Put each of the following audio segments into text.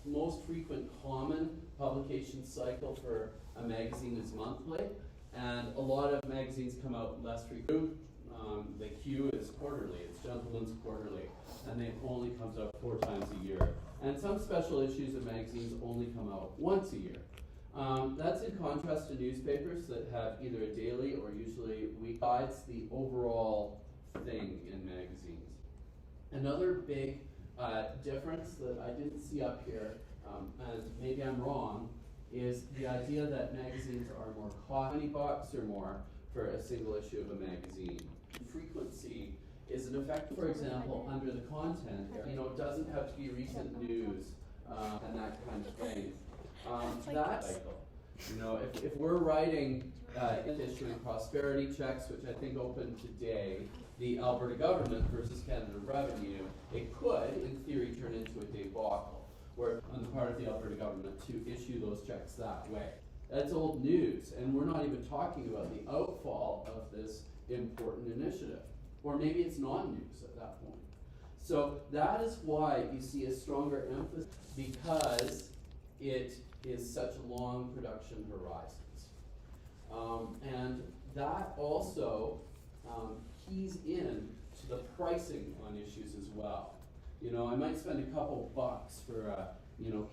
most frequent common publication cycle for a magazine is monthly, and a lot of magazines come out less frequently. The Q is quarterly, it's Gentleman's Quarterly, and it only comes out 4 times a year. And some special issues of magazines only come out once a year. That's in contrast to newspapers that have either a daily or usually weekly. Guides the overall thing in magazines. Another big difference that I didn't see up here, and maybe I'm wrong, is the idea that magazines are more $20 or more for a single issue of a magazine. Frequency is an effect, for example, under the content. It doesn't have to be recent news and that kind of thing. That cycle. If we're writing issuing prosperity checks, which I think opened today, the Alberta government versus Canada Revenue, it could, in theory, turn into a debacle, where on the part of the Alberta government to issue those checks that way. That's old news, and we're not even talking about the outfall of this important initiative. Or maybe it's non-news at that point. So that is why you see a stronger emphasis, because it is such long production horizons. And that also keys in to the pricing on issues as well. I might spend a couple bucks for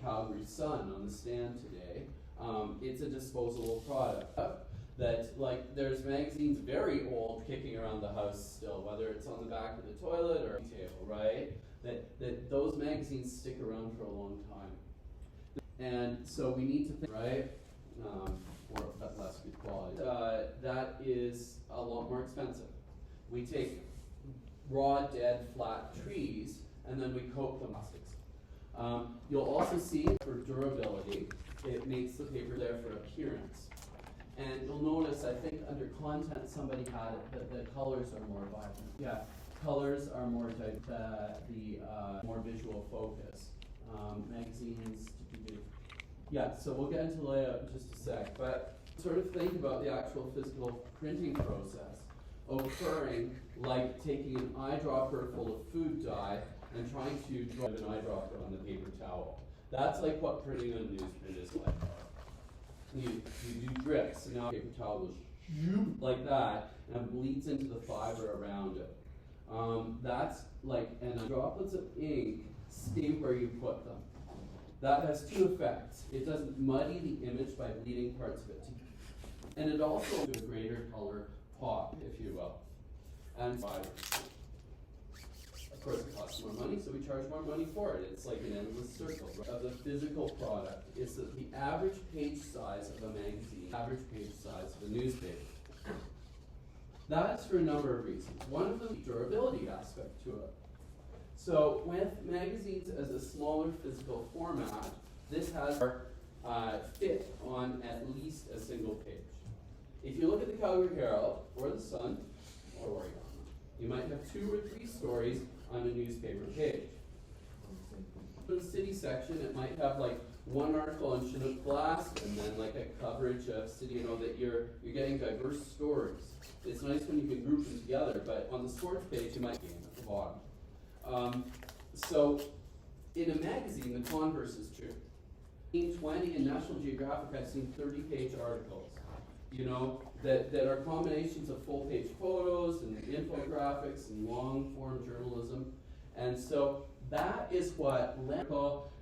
Calgary Sun on the stand today. It's a disposable product that, there's magazines very old kicking around the house still, whether it's on the back of the toilet or table, right? That those magazines stick around for a long time. And so we need to think, right? Or at less good quality. That is a lot more expensive. We take raw, dead, flat trees, and then we coat them with plastics. You'll also see for durability, it makes the paper there for appearance. And you'll notice, I think under content, somebody had it, that the colors are more vibrant. Yeah, colors are more more visual focus. Magazines, yeah, so we'll get into layout in just a sec, but sort of think about the actual physical printing process occurring like taking an eyedropper full of food dye and trying to drop an eyedropper on the paper towel. That's like what printing on newsprint is like. You do drips, and now paper towel goes like that and bleeds into the fiber around it. That's like, and droplets of ink stay where you put them. That has 2 effects. It doesn't muddy the image by bleeding parts of it, and it also gives a greater color pop, if you will. And fibers. Of course, it costs more money, so we charge more money for it. It's like an endless circle of the physical product. Is that the average page size of a magazine, average page size of a newspaper. That's for a number of reasons. One of them is the durability aspect to it. So with magazines as a smaller physical format, this has fit on at least a single page. If you look at the Calgary Herald or the Sun or Oregon, you might have 2 or 3 stories on a newspaper page. For the city section, it might have like 1 article on Chinook Blast and then like a coverage of city, that you're getting diverse stories. It's nice when you can group them together, but on the sports page, you might be at the bottom. So in a magazine, the converse is true. In 20 in National Geographic, I've seen 30-page articles, that are combinations of full-page photos and infographics and long-form journalism. And so that is what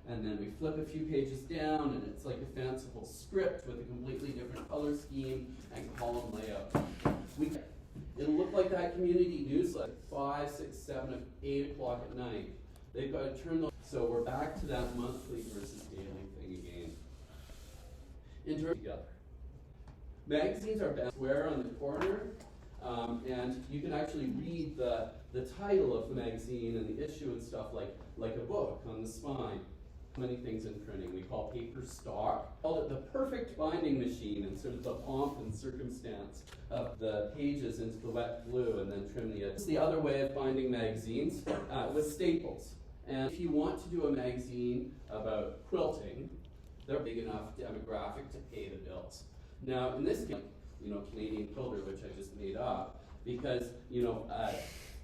and then we flip a few pages down, and it's like a fanciful script with a completely different color scheme and column layout. It'll look like that community newsletter, 5, 6, 7, 8 o'clock at night. They've got to turn those. So we're back to that monthly versus daily thing again. In terms together. Magazines are best square on the corner, and you can actually read the title of the magazine and the issue and stuff like a book on the spine. Many things in printing we call paper stock. We call it the perfect binding machine, and sort of the pomp and circumstance of the pages into the wet glue and then trim the edges. This is the other way of binding magazines with staples. And if you want to do a magazine about quilting, they're big enough demographic to pay the bills. Now, in this case, Canadian Quilter, which I just made up, because, a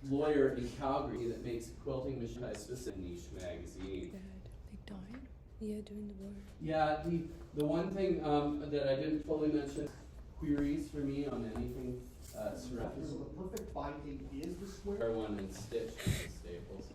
lawyer in Calgary that makes a quilting machine a specific niche magazine. They died? Yeah, doing the board. Yeah, the one thing that I didn't fully mention, queries for me on anything surrounding So the perfect binding is the square? one and stitch with the staples.